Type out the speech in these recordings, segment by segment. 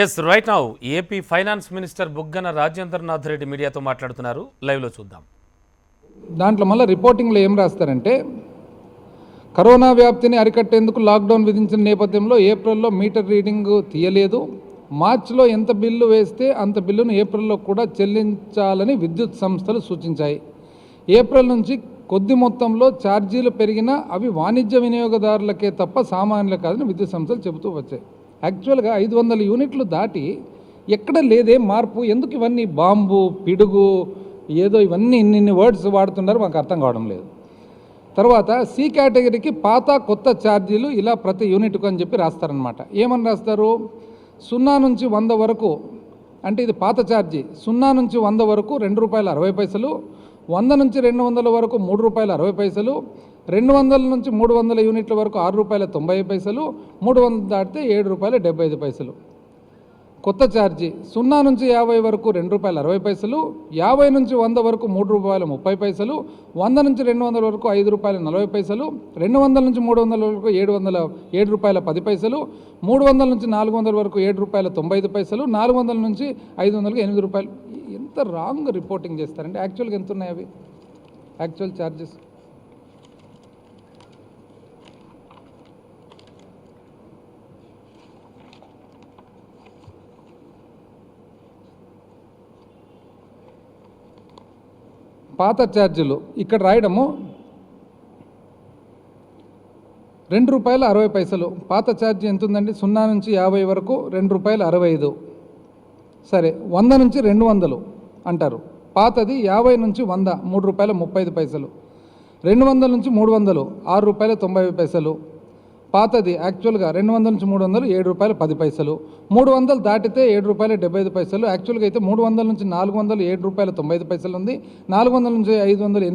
Yes right now AP finance minister Buggana Rajendranath Reddy మీడియాతో మాట్లాడుతున్నారు. లైవ్లో చూద్దాం. దాంట్లో మళ్ళీ రిపోర్టింగ్లో ఏం రాస్తారంటే, కరోనా వ్యాప్తిని అరికట్టేందుకు లాక్డౌన్ విధించిన నేపథ్యంలో ఏప్రిల్లో మీటర్ రీడింగ్ తీయలేదు. మార్చిలో ఎంత బిల్లు వేస్తే అంత బిల్లును ఏప్రిల్లో కూడా చెల్లించాలని విద్యుత్ సంస్థలు సూచించాయి. ఏప్రిల్ నుంచి కొద్ది మొత్తంలో ఛార్జీలు పెరిగినా అవి వాణిజ్య వినియోగదారులకే తప్ప సామాన్యులు కాదని విద్యుత్ సంస్థలు చెబుతూ వచ్చాయి. యాక్చువల్గా 500 యూనిట్లు దాటి ఎక్కడ లేదే మార్పు, ఎందుకు ఇవన్నీ బాంబు పిడుగు ఏదో ఇవన్నీ ఇన్ని వర్డ్స్ వాడుతున్నారు, మాకు అర్థం కావడం లేదు. తర్వాత సి కేటగిరీకి పాత కొత్త ఛార్జీలు ఇలా ప్రతి యూనిట్కు అని చెప్పి రాస్తారనమాట. ఏమని రాస్తారు? 0 నుంచి 100 వరకు అంటే ఇది పాత ఛార్జీ. 0 నుంచి 100 వరకు ₹2.60, 100 నుంచి 200 వరకు ₹3.60, 200 నుంచి 300 యూనిట్ల వరకు ₹6.90, 300 దాటితే ₹7.75. కొత్త ఛార్జీ 0 నుంచి 50 వరకు ₹2.60, 50 నుంచి 100 వరకు ₹3.30, 100 నుంచి 200 వరకు ₹5.40, 200 నుంచి 300 వరకు ₹7.10, 300 నుంచి 400 వరకు ₹7.95, 400 నుంచి 500కి ₹8. ఎంత రాంగ్ రిపోర్టింగ్ చేస్తారంటే యాక్చువల్గా ఎంత ఉన్నాయి అవి యాక్చువల్ ఛార్జెస్? పాత ఛార్జీలు ఇక్కడ రాయడము ₹2.60. పాత ఛార్జీ ఎంత ఉందండి? 0 నుంచి 50 వరకు ₹2.65. సరే, 100 నుంచి 200 అంటారు. పాతది 50 నుంచి 100 ₹3.35, 200 నుంచి 300 ₹6.90. పాతది యాక్చువల్గా 200 నుంచి 300 ₹7.10, 300 దాటితే ₹7.75. యాక్చువల్గా అయితే 300 నుంచి 400 ₹7.90 ఉంది, 400 నుంచి 500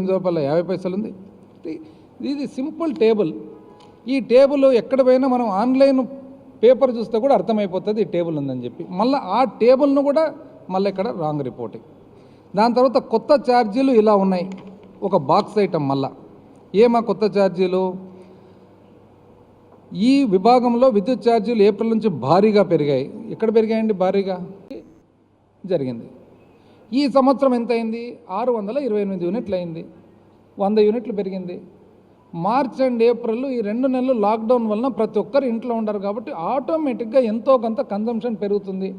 ₹8.50 ఉంది. ఇది సింపుల్ టేబుల్. ఈ టేబుల్ ఎక్కడ పోయినా మనం ఆన్లైన్ పేపర్ చూస్తే కూడా అర్థమైపోతుంది ఈ టేబుల్ ఉందని చెప్పి. మళ్ళీ ఆ టేబుల్ను కూడా మళ్ళీ ఇక్కడ రాంగ్ రిపోర్టింగ్. దాని తర్వాత కొత్త ఛార్జీలు ఇలా ఉన్నాయి, ఒక బాక్స్ ఐటమ్. మళ్ళా ఏమా కొత్త ఛార్జీలు? ఈ విభాగంలో విద్యుత్ ఛార్జీలు ఏప్రిల్ నుంచి భారీగా పెరిగాయి. ఎక్కడ పెరిగాయండి? భారీగా జరిగింది. ఈ సంవత్సరం ఎంత అయింది? 628 యూనిట్లు అయింది, 100 యూనిట్లు పెరిగింది. మార్చ్ అండ్ ఏప్రిల్ ఈ 2 నెలలు లాక్డౌన్ వలన ప్రతి ఒక్కరు ఇంట్లో ఉండరు కాబట్టి ఆటోమేటిక్గా ఎంతో కొంత కన్జంప్షన్ పెరుగుతుంది.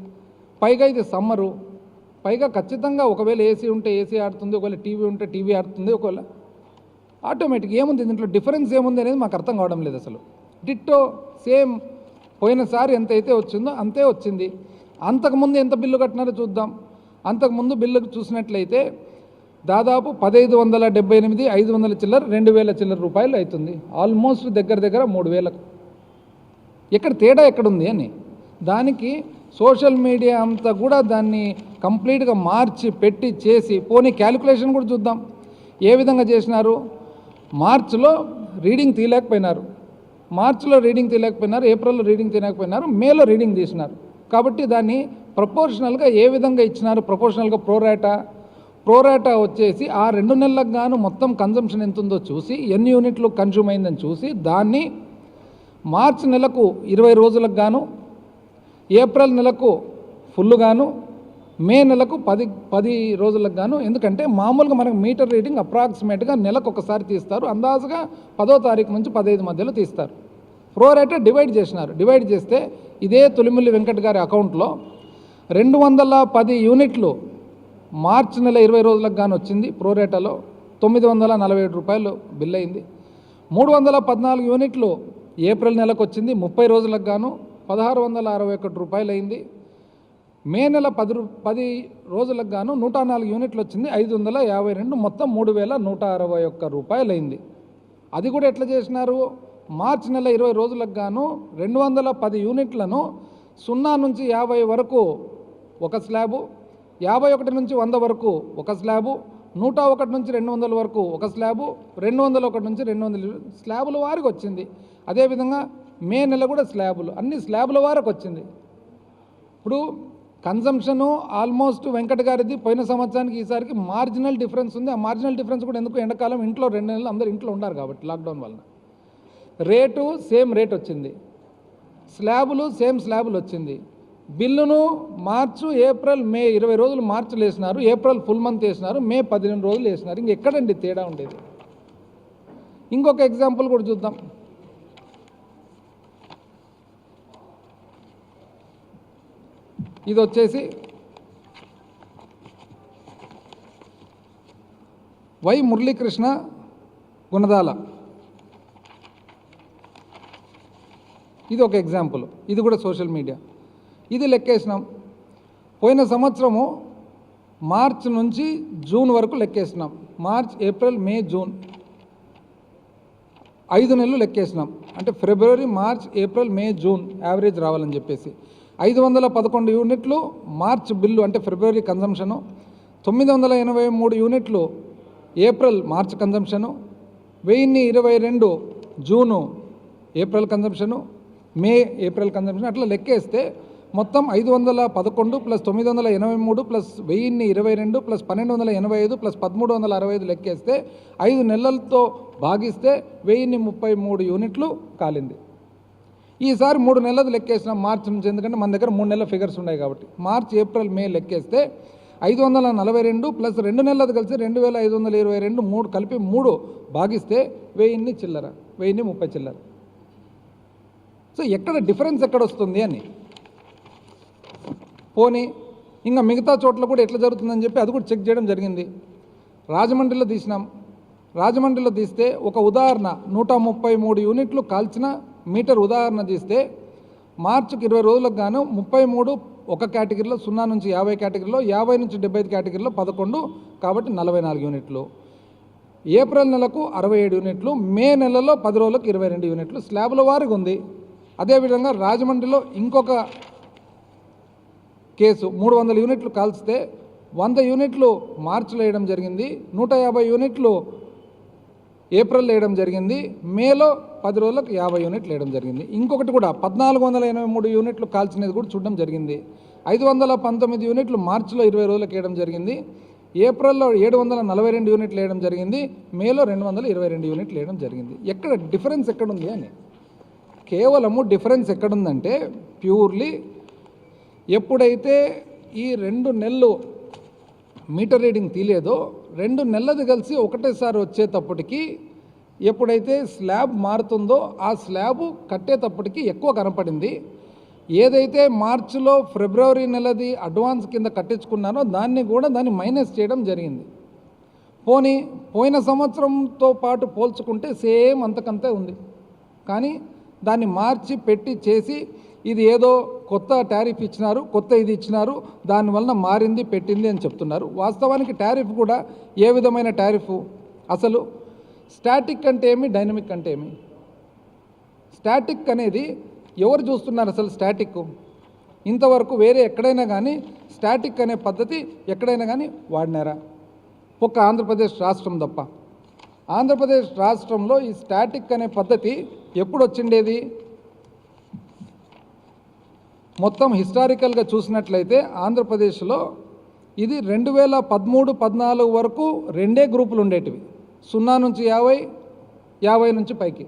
పైగా ఇది సమ్మరు, పైగా ఖచ్చితంగా ఒకవేళ ఏసీ ఉంటే ఏసీ ఆడుతుంది, ఒకవేళ టీవీ ఉంటే టీవీ ఆడుతుంది, ఒకవేళ ఆటోమేటిక్ ఏముంది దీంట్లో డిఫరెన్స్ ఏముంది అనేది మాకు అర్థం కావడం లేదు అసలు. డిట్టో సేమ్ పోయినసారి ఎంత అయితే వచ్చిందో అంతే వచ్చింది. అంతకుముందు ఎంత బిల్లు కట్టినారో చూద్దాం. అంతకుముందు బిల్లు చూసినట్లయితే దాదాపు 1578, 500 చిల్లర, 2000 చిల్లర రూపాయలు అవుతుంది. ఆల్మోస్ట్ దగ్గర 3000. ఎక్కడ తేడా ఎక్కడుంది అని దానికి సోషల్ మీడియా అంతా కూడా దాన్ని కంప్లీట్గా మార్చి పెట్టి చేసి పోనీ క్యాలిక్యులేషన్ కూడా చూద్దాం ఏ విధంగా చేసినారు. మార్చిలో రీడింగ్ తీయలేకపోయినారు, ఏప్రిల్లో రీడింగ్ తీయలేకపోయినారు, మేలో రీడింగ్ తీసినారు. కాబట్టి దాన్ని ప్రపోర్షనల్గా ఏ విధంగా ఇచ్చినారు? ప్రపోర్షనల్గా ప్రోరాటా వచ్చేసి ఆ 2 నెలలకు గాను మొత్తం కన్జంప్షన్ ఎంత ఉందో చూసి ఎన్ని యూనిట్లు కన్జ్యూమ్ అయిందని చూసి దాన్ని మార్చి నెలకు 20 రోజులకు గాను, ఏప్రిల్ నెలకు ఫుల్ గాను, మే నెలకు 10 రోజులకు గాను. ఎందుకంటే మామూలుగా మనకు మీటర్ రీడింగ్ అప్రాక్సిమేట్గా నెలకు ఒకసారి తీస్తారు, అందాజుగా 10వ తారీఖు నుంచి 15 మధ్యలో తీస్తారు. ప్రోరేటా డివైడ్ చేసినారు. డివైడ్ చేస్తే ఇదే తొలిమిల్లి వెంకట్ గారి అకౌంట్లో 210 యూనిట్లు మార్చి నెల 20 రోజులకు గాను వచ్చింది. ప్రోరేటాలో ₹947 బిల్ అయింది. 314 యూనిట్లు ఏప్రిల్ నెలకు వచ్చింది, 30 రోజులకు గాను ₹1661 అయింది. మే నెల 10 రోజులకు గాను 104 యూనిట్లు వచ్చింది, 552, మొత్తం ₹3161 అయింది. అది కూడా ఎట్లా చేసినారు? మార్చి నెల 20 రోజులకు గాను 210 యూనిట్లను 0 నుంచి 50 వరకు ఒక స్లాబు, 51 నుంచి 100 వరకు ఒక స్లాబు, 101 నుంచి 200 వరకు ఒక స్లాబు, 201 నుంచి 200 స్లాబుల వారికి వచ్చింది. అదేవిధంగా మే నెల కూడా స్లాబులు, అన్ని స్లాబుల వారికి వచ్చింది. ఇప్పుడు కన్జంప్షను ఆల్మోస్ట్ వెంకట గారిది పోయిన సంవత్సరానికి ఈసారికి మార్జినల్ డిఫరెన్స్ ఉంది. ఆ మార్జినల్ డిఫరెన్స్ కూడా ఎందుకు? ఎండాకాలం ఇంట్లో 2 నెలలు అందరూ ఇంట్లో ఉన్నారు కాబట్టి లాక్డౌన్ వలన. రేటు సేమ్ రేట్ వచ్చింది, స్లాబులు సేమ్ స్లాబులు వచ్చింది, బిల్లును మార్చు ఏప్రిల్ మే 20 రోజులు మార్చిలో వేసినారు, ఏప్రిల్ ఫుల్ మంత్ వేసినారు, మే 18 రోజులు వేసినారు. ఇంకెక్కడండి తేడా ఉండేది? ఇంకొక ఎగ్జాంపుల్ కూడా చూద్దాం. ఇది వచ్చేసి వై మురళీకృష్ణ గుణదాల, ఇది ఒక ఎగ్జాంపుల్. ఇది కూడా సోషల్ మీడియా. ఇది లెక్కేసినాం. పోయిన సంవత్సరము మార్చ్ నుంచి జూన్ వరకు లెక్కేసినాం. మార్చ్, ఏప్రిల్, మే, జూన్ 5 నెలలు లెక్కేసినాం. అంటే ఫిబ్రవరి, మార్చ్, ఏప్రిల్, మే, జూన్ యావరేజ్ రావాలని చెప్పేసి 511 యూనిట్లు మార్చ్ బిల్లు అంటే ఫిబ్రవరి కన్జంప్షను, 983 యూనిట్లు April March consumption, 1022 June April consumption, May April consumption. అట్లా లెక్కేస్తే మొత్తం 511 ప్లస్ 983 ప్లస్ 1022 ప్లస్ 1285 ప్లస్ 1365 లెక్కేస్తే 5 నెలలతో భాగిస్తే 1033 యూనిట్లు కాలింది. ఈసారి 3 నెలలు లెక్కేసినాం మార్చి నుంచి, ఎందుకంటే మన దగ్గర 3 నెలల ఫిగర్స్ ఉన్నాయి కాబట్టి. మార్చ్, ఏప్రిల్, మే లెక్కేస్తే 542 ప్లస్ 2 నెలలు కలిసి 2522, 3 కలిపి 3 భాగిస్తే 1000 చిల్లర, 1030 చిల్లర. సో ఎక్కడ డిఫరెన్స్ ఎక్కడ వస్తుంది అని. పోనీ ఇంకా మిగతా చోట్ల కూడా ఎట్లా జరుగుతుందని చెప్పి అది కూడా చెక్ చేయడం జరిగింది. రాజమండ్రిలో తీసినాం. రాజమండ్రిలో తీస్తే ఒక ఉదాహరణ 133 యూనిట్లు కాల్చిన మీటర్ ఉదాహరణ తీస్తే మార్చికి 20 రోజులకు గాను 33 ఒక కేటగిరీలో, 0 నుంచి 50 కేటగిరీలో, 50 నుంచి 75 కేటగిరీలో 11, కాబట్టి 44 యూనిట్లు. ఏప్రిల్ నెలకు 67 యూనిట్లు, మే నెలలో 10 రోజులకు 22 యూనిట్లు. స్లాబ్ల వారీగా ఉంది. అదేవిధంగా రాజమండ్రిలో ఇంకొక కేసు 300 యూనిట్లు కాల్చితే 100 యూనిట్లు మార్చిలో వేయడం జరిగింది, 150 యూనిట్లు ఏప్రిల్లో వేయడం జరిగింది, మేలో 10 రోజులకు 50 యూనిట్లు వేయడం జరిగింది. ఇంకొకటి కూడా 1483 యూనిట్లు కాల్చినది కూడా చూడడం జరిగింది. 519 యూనిట్లు మార్చిలో 20 రోజులకు వేయడం జరిగింది, ఏప్రిల్లో 742 యూనిట్లు వేయడం జరిగింది, మేలో 222 యూనిట్లు వేయడం జరిగింది. ఎక్కడ డిఫరెన్స్ ఎక్కడుంది అని. కేవలము డిఫరెన్స్ ఎక్కడుందంటే ప్యూర్లీ ఎప్పుడైతే ఈ 2 నెలలు మీటర్ రీడింగ్ తీలేదో 2 నెలలది కలిసి ఒకటేసారి వచ్చేటప్పటికి ఎప్పుడైతే స్లాబ్ మారుతుందో ఆ స్లాబ్ కట్టేటప్పటికి ఎక్కువ కనపడింది. ఏదైతే మార్చిలో ఫిబ్రవరి నెలది అడ్వాన్స్ కింద కట్టించుకున్నానో దాన్ని మైనస్ చేయడం జరిగింది. పోయిన సంవత్సరంతో పాటు పోల్చుకుంటే సేమ్ అంతకంతే ఉంది. కానీ దాన్ని మార్చి పెట్టి చేసి ఇది ఏదో కొత్త టారిఫ్ ఇచ్చినారు, కొత్త ఇది ఇచ్చినారు, దానివల్ల మారింది పెట్టింది అని చెప్తున్నారు. వాస్తవానికి టారిఫ్ కూడా ఏ విధమైన టారిఫ్? అసలు స్టాటిక్ అంటే ఏమి, డైనమిక్ అంటే ఏమి? స్టాటిక్ అనేది ఎవరు చూస్తున్నారు? అసలు స్టాటిక్ ఇంతవరకు వేరే ఎక్కడైనా కానీ స్టాటిక్ అనే పద్ధతి ఎక్కడైనా కానీ వాడినారా? ఒక్క ఆంధ్రప్రదేశ్ రాష్ట్రం తప్ప. ఆంధ్రప్రదేశ్ రాష్ట్రంలో ఈ స్టాటిక్ అనే పద్ధతి ఎప్పుడు వచ్చిండేది? మొత్తం హిస్టారికల్గా చూసినట్లయితే ఆంధ్రప్రదేశ్లో ఇది 2013-14 వరకు 2 గ్రూపులు ఉండేటివి, 0 నుంచి 50, 50 నుంచి పైకి.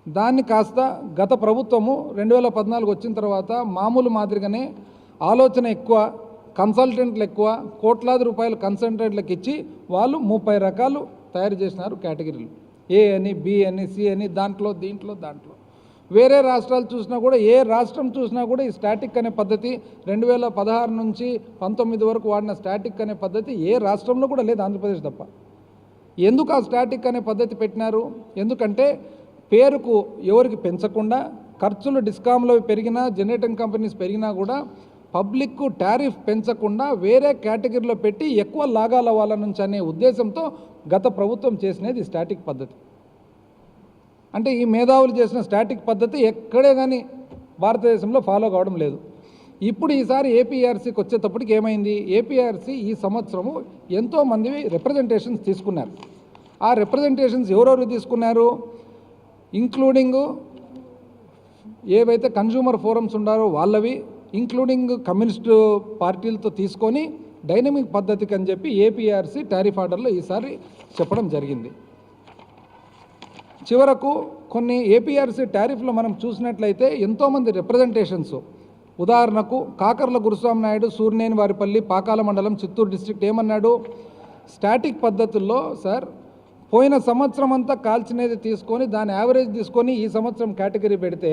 దాన్ని కాస్త గత ప్రభుత్వము 2014 వచ్చిన తర్వాత మామూలు మాదిరిగానే ఆలోచన ఎక్కువ, కన్సల్టెంట్లు ఎక్కువ, కోట్లాది రూపాయలు కన్సల్టెంట్లకు ఇచ్చి వాళ్ళు 30 రకాలు తయారు చేసినారు కేటగిరీలు. ఏ అని, బి అని, సి అని, దీంట్లో. వేరే రాష్ట్రాలు చూసినా కూడా, ఏ రాష్ట్రం చూసినా కూడా ఈ స్టాటిక్ అనే పద్ధతి 2016 నుంచి 19 వరకు వాడిన స్టాటిక్ అనే పద్ధతి ఏ రాష్ట్రంలో కూడా లేదు, ఆంధ్రప్రదేశ్ తప్ప. ఎందుకు ఆ స్టాటిక్ అనే పద్ధతి పెట్టినారు? ఎందుకంటే పేరుకు ఎవరికి పెంచకుండా, ఖర్చులు డిస్కామ్లో పెరిగినా, జనరేటింగ్ కంపెనీస్ పెరిగినా కూడా పబ్లిక్ టారిఫ్ పెంచకుండా వేరే కేటగిరీలో పెట్టి ఎక్కువ లాగాల వాళ్ళ నుంచి అనే ఉద్దేశంతో గత ప్రభుత్వం చేసినది స్టాటిక్ పద్ధతి. అంటే ఈ మేధావులు చేసిన స్టాటిక్ పద్ధతి ఎక్కడే కానీ భారతదేశంలో ఫాలో కావడం లేదు. ఇప్పుడు ఈసారి ఏపీఆర్సీకి వచ్చేటప్పటికి ఏమైంది? ఏపీఆర్సీ ఈ సంవత్సరము ఎంతోమంది రిప్రజెంటేషన్స్ తీసుకున్నారు. ఆ రిప్రజెంటేషన్స్ ఎవరెవరు తీసుకున్నారు? ఇంక్లూడింగ్ ఏవైతే కన్జ్యూమర్ ఫోరమ్స్ ఉన్నారో వాళ్ళవి, ఇంక్లూడింగ్ కమ్యూనిస్టు పార్టీలతో తీసుకొని డైనమిక్ పద్ధతికి అని చెప్పి ఏపీఆర్సీ టారిఫ్ ఆర్డర్లో ఈసారి చెప్పడం జరిగింది. చివరకు కొన్ని ఏపీఆర్సీ టారిఫ్లో మనం చూసినట్లయితే ఎంతోమంది రిప్రజెంటేషన్స్, ఉదాహరణకు కాకర్ల గురుస్వామి నాయుడు, సూర్నేని వారిపల్లి, పాకాల మండలం, చిత్తూరు డిస్ట్రిక్ట్ ఏమన్నాడు? స్టాటిక్ పద్ధతుల్లో సార్ పోయిన సంవత్సరం అంతా కాల్చినది తీసుకొని దాని యావరేజ్ తీసుకొని ఈ సంవత్సరం కేటగిరీ పెడితే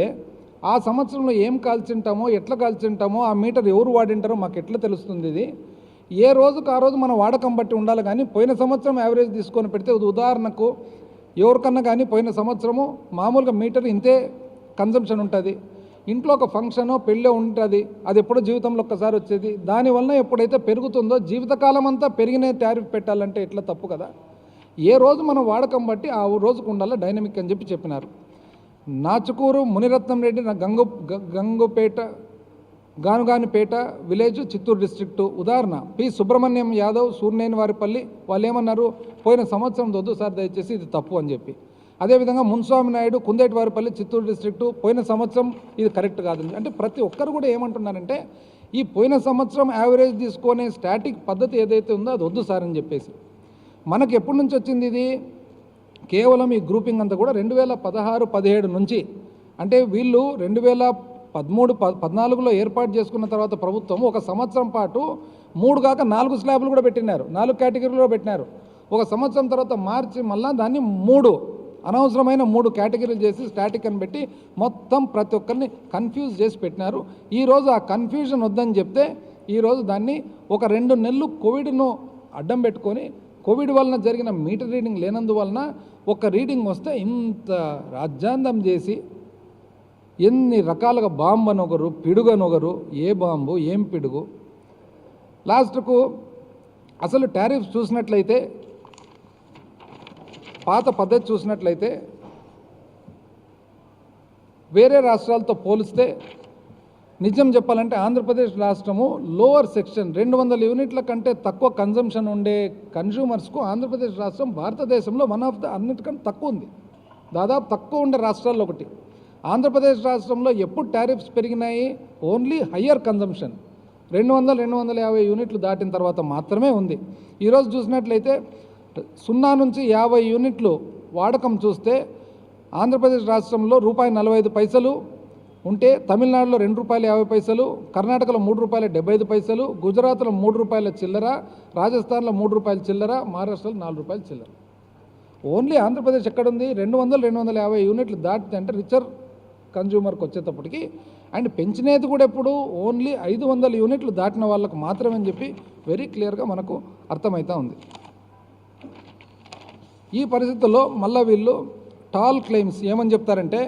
ఆ సంవత్సరంలో ఏం కాల్చింటామో, ఎట్లా కాల్చింటామో, ఆ మీటర్ ఎవరు వాడింటారో మాకు ఎట్లా తెలుస్తుంది? ఇది ఏ రోజుకు ఆ రోజు మన వాడకం బట్టి ఉండాలి. కానీ పోయిన సంవత్సరం యావరేజ్ తీసుకొని పెడితే ఉదాహరణకు ఎవరికన్నా కానీ పోయిన సంవత్సరము మామూలుగా మీటర్ ఇంతే కన్జంప్షన్ ఉంటుంది. ఇంట్లో ఒక ఫంక్షనో పెళ్ళో ఉంటుంది, అది ఎప్పుడో జీవితంలో ఒక్కసారి వచ్చేది. దానివల్ల ఎప్పుడైతే పెరుగుతుందో జీవితకాలం అంతా పెరిగిన టారిఫ్ పెట్టాలంటే ఎట్లా తప్పు కదా. ఏ రోజు మనం వాడకం బట్టి ఆ రోజుకు ఉండాలి డైనమిక్ అని చెప్పినారు. నాచుకూరు మునిరత్నం రెడ్డి గంగుపేట గానుగానిపేట విలేజ్, చిత్తూరు డిస్ట్రిక్టు ఉదాహరణ. పి సుబ్రహ్మణ్యం యాదవ్, సూర్నేని వారిపల్లి వాళ్ళు ఏమన్నారు? పోయిన సంవత్సరం వద్దు సార్ దయచేసి, ఇది తప్పు అని చెప్పి. అదేవిధంగా మున్స్వామి నాయుడు, కుందేటి వారిపల్లి, చిత్తూరు డిస్ట్రిక్టు పోయిన సంవత్సరం ఇది కరెక్ట్ కాదని. అంటే ప్రతి ఒక్కరు కూడా ఏమంటున్నారంటే ఈ పోయిన సంవత్సరం యావరేజ్ తీసుకునే స్టాటిక్ పద్ధతి ఏదైతే ఉందో అది వద్దు సార్ అని చెప్పేసి. మనకు ఎప్పటి నుంచి వచ్చింది ఇది? కేవలం ఈ గ్రూపింగ్ అంతా కూడా 2016-17 నుంచి, అంటే వీళ్ళు 2013-14లో ఏర్పాటు చేసుకున్న తర్వాత ప్రభుత్వం ఒక సంవత్సరం పాటు 3 కాక 4 స్లాబ్లు కూడా పెట్టినారు, 4 కేటగిరీలో పెట్టినారు. ఒక సంవత్సరం తర్వాత మార్చి మళ్ళీ దాన్ని 3 అనవసరమైన 3 కేటగిరీలు చేసి స్టాటిక్ అని పెట్టి మొత్తం ప్రతి ఒక్కరిని కన్ఫ్యూజ్ చేసి పెట్టినారు. ఈరోజు ఆ కన్ఫ్యూజన్ వద్దని చెప్తే ఈరోజు దాన్ని ఒక 2 నెలలు కోవిడ్ను అడ్డం పెట్టుకొని కోవిడ్ వలన జరిగిన మీటర్ రీడింగ్ లేనందువలన ఒక రీడింగ్ వస్తే ఇంత రాజ్యాంగం చేసి ఎన్ని రకాలుగా బాంబు అనొకరు, పిడుగు అనొకరు, ఏ బాంబు ఏం పిడుగు. లాస్ట్కు అసలు టారిఫ్స్ చూసినట్లయితే పాత పద్ధతి చూసినట్లయితే వేరే రాష్ట్రాలతో పోలిస్తే నిజం చెప్పాలంటే ఆంధ్రప్రదేశ్ రాష్ట్రము లోవర్ సెక్షన్ 200 యూనిట్ల కంటే తక్కువ కన్జంప్షన్ ఉండే కన్జ్యూమర్స్కు ఆంధ్రప్రదేశ్ రాష్ట్రం భారతదేశంలో వన్ ఆఫ్ ద అన్నిటికంటే తక్కువ ఉంది. దాదాపు తక్కువ ఉండే రాష్ట్రాల్లో ఒకటి. ఆంధ్రప్రదేశ్ రాష్ట్రంలో ఎప్పుడు టారిఫ్స్ పెరిగినాయి? ఓన్లీ హయ్యర్ కన్జంప్షన్ 200-250 యూనిట్లు దాటిన తర్వాత మాత్రమే ఉంది. ఈరోజు చూసినట్లయితే 0 నుంచి 50 యూనిట్లు వాడకం చూస్తే ఆంధ్రప్రదేశ్ రాష్ట్రంలో ₹45 ఉంటే తమిళనాడులో ₹2.50, కర్ణాటకలో ₹3.75, గుజరాత్లో ₹3 చిల్లర, రాజస్థాన్లో ₹3 చిల్లర, మహారాష్ట్రలో ₹4 చిల్లర. ఓన్లీ ఆంధ్రప్రదేశ్ ఎక్కడుంది? 200-250 యూనిట్లు దాటితే అంటే రిచర్ కన్జ్యూమర్కి వచ్చేటప్పటికి. అండ్ పెంచినది కూడా ఎప్పుడు ఓన్లీ 500 యూనిట్లు దాటిన వాళ్ళకు మాత్రమే అని చెప్పి వెరీ క్లియర్గా మనకు అర్థమవుతూ ఉంది. ఈ పరిస్థితుల్లో మళ్ళీ వీళ్ళు టాల్ క్లెయిమ్స్ ఏమని చెప్తారంటే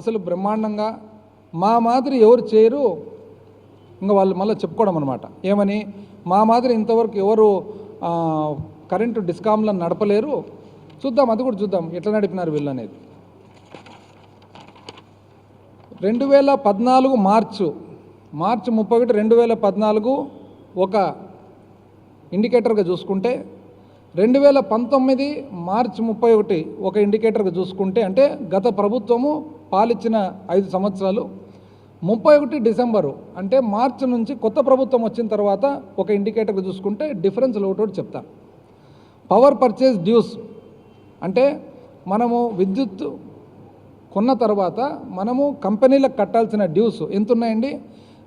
అసలు బ్రహ్మాండంగా మా మాదిరి ఎవరు చేయరు, ఇంకా వాళ్ళు మళ్ళీ చెప్పుకోవడం అనమాట. ఏమని? మా మాదిరి ఇంతవరకు ఎవరు కరెంటు డిస్కామ్లను నడపలేరు. చూద్దాం, అది కూడా చూద్దాం ఎట్లా నడిపినారు వీళ్ళు అనేది. 2014 మార్చి 31, 2014 ఒక ఇండికేటర్గా చూసుకుంటే 2019 మార్చి 31 ఒక ఇండికేటర్గా చూసుకుంటే, అంటే గత ప్రభుత్వము పాలిచ్చిన 5 సంవత్సరాలు, 31 డిసెంబరు అంటే మార్చి నుంచి కొత్త ప్రభుత్వం వచ్చిన తర్వాత ఒక ఇండికేటర్గా చూసుకుంటే డిఫరెన్స్ ఒకటి చెప్తాను. పవర్ పర్చేజ్ డ్యూస్ అంటే మనము విద్యుత్ కొన్న తర్వాత మనము కంపెనీలకు కట్టాల్సిన డ్యూస్ ఎంత ఉన్నాయండి?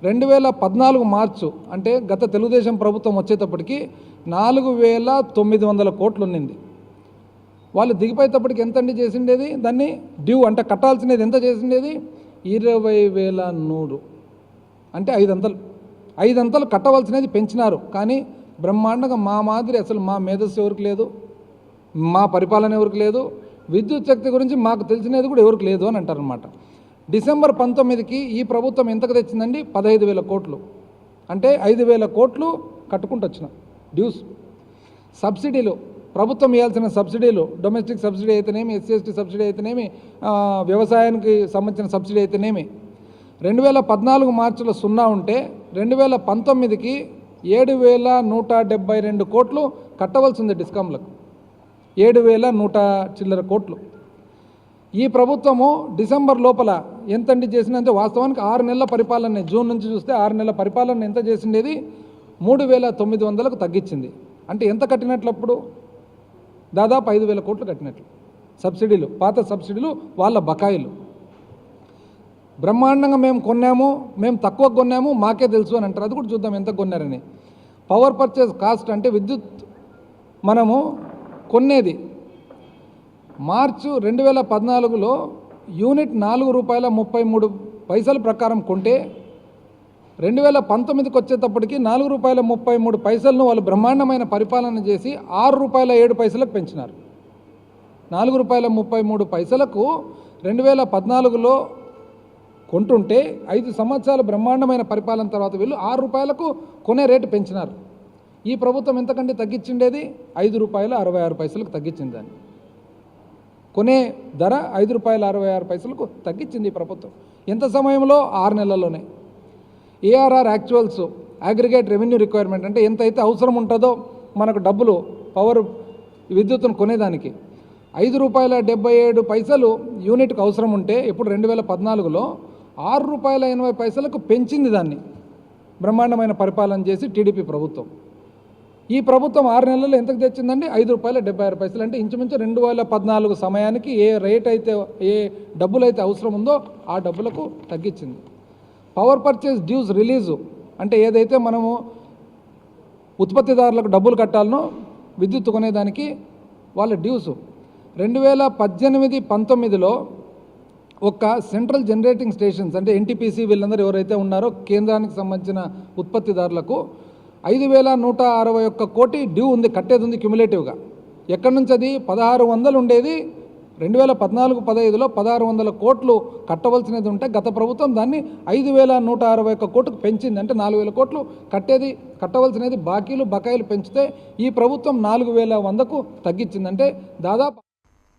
2014 మార్చు అంటే గత తెలుగుదేశం ప్రభుత్వం వచ్చేటప్పటికి 4,900 కోట్లు ఉన్నింది. వాళ్ళు దిగిపోయేటప్పటికి ఎంతండి చేసిండేది? దాన్ని డ్యూ అంటే కట్టాల్సినది ఎంత చేసిండేది? 20,100 అంటే 5 అంతలు కట్టవలసినది పెంచినారు. కానీ బ్రహ్మాండంగా మా మాదిరి అసలు మా మేధస్సు ఎవరికి లేదు, మా పరిపాలన ఎవరికి లేదు, విద్యుత్ శక్తి గురించి మాకు తెలిసినది కూడా ఎవరికి లేదు అని అంటారనమాట. డిసెంబర్ 19కి ఈ ప్రభుత్వం ఎంతకు తెచ్చిందండి? 15,000 కోట్లు. అంటే 5,000 కోట్లు కట్టుకుంటూ వచ్చిన డ్యూస్. సబ్సిడీలు, ప్రభుత్వం ఇవ్వాల్సిన సబ్సిడీలు, డొమెస్టిక్ సబ్సిడీ అయితేనేమి, SC/ST సబ్సిడీ అయితేనేమి, వ్యవసాయానికి సంబంధించిన సబ్సిడీ అయితేనేమి 2014 మార్చిలో 0 ఉంటే 2019కి 7,172 కోట్లు కట్టవలసి ఉంది డిస్కామ్లకు. 7,100 చిల్లర కోట్లు. ఈ ప్రభుత్వము డిసెంబర్ లోపల ఎంతండి చేసిందంటే వాస్తవానికి 6 నెలల పరిపాలన, జూన్ నుంచి చూస్తే 6 నెలల పరిపాలన ఎంత చేసిండేది? 3,900కు తగ్గించింది. అంటే ఎంత కట్టినట్లు అప్పుడు? దాదాపు 5,000 కోట్లు కట్టినట్లు. సబ్సిడీలు, పాత సబ్సిడీలు, వాళ్ళ బకాయిలు. బ్రహ్మాండంగా మేము కొన్నాము, మేము తక్కువ కొన్నాము, మాకే తెలుసు అని అంటారు. అది కూడా చూద్దాం ఎంత కొన్నారని. పవర్ పర్చేస్ కాస్ట్ అంటే విద్యుత్ మనము కొనేది మార్చు 2014లో యూనిట్ ₹4.33 ప్రకారం కొంటే 2019కి వచ్చేటప్పటికి ₹4.33 వాళ్ళు బ్రహ్మాండమైన పరిపాలన చేసి ₹6.07 పెంచినారు. ₹4.33 2014లో కొంటుంటే 5 సంవత్సరాలు బ్రహ్మాండమైన పరిపాలన తర్వాత వీళ్ళు ₹6 కొనే రేటు పెంచినారు. ఈ ప్రభుత్వం ఎంతకంటే తగ్గించిండేది ₹5.66 తగ్గించింది. దాన్ని కొనే ధర ₹5.66 తగ్గించింది ఈ ప్రభుత్వం. ఎంత సమయంలో? 6 నెలల్లోనే. ARR actuals aggregate revenue requirement అంటే ఎంతైతే అవసరం ఉంటుందో మనకు డబ్బులు పవర్ విద్యుత్తును కొనేదానికి ₹5.77 యూనిట్కి అవసరం ఉంటే ఇప్పుడు 2014లో ₹6.80 పెంచింది. దాన్ని బ్రహ్మాండమైన పరిపాలన చేసి టీడీపీ ప్రభుత్వం. ఈ ప్రభుత్వం 6 నెలల్లో ఎంతకు తెచ్చిందండి? ₹5.76 అంటే ఇంచుమించు 2014 సమయానికి ఏ రేట్ అయితే ఏ డబ్బులైతే అవసరం ఉందో ఆ డబ్బులకు తగ్గించింది. పవర్ పర్చేస్ డ్యూస్ రిలీజు అంటే ఏదైతే మనము ఉత్పత్తిదారులకు డబ్బులు కట్టాలనో విద్యుత్ కొనేదానికి వాళ్ళ డ్యూసు 2018-19లో ఒక సెంట్రల్ జనరేటింగ్ స్టేషన్స్ అంటే ఎన్టీపీసీ వీళ్ళందరూ ఎవరైతే ఉన్నారో కేంద్రానికి సంబంధించిన ఉత్పత్తిదారులకు 5,161 కోటి డ్యూ ఉంది, కట్టేది ఉంది క్యుములేటివ్గా. ఎక్కడి నుంచి అది? 1600 ఉండేది 2014-15లో 1600 కోట్లు కట్టవలసినది ఉంటే గత ప్రభుత్వం దాన్ని 5,161 కోట్లకు పెంచింది. అంటే 4,000 కోట్లు కట్టవలసినది బకాయిలు పెంచితే ఈ ప్రభుత్వం 4,100కు తగ్గించింది. అంటే దాదాపు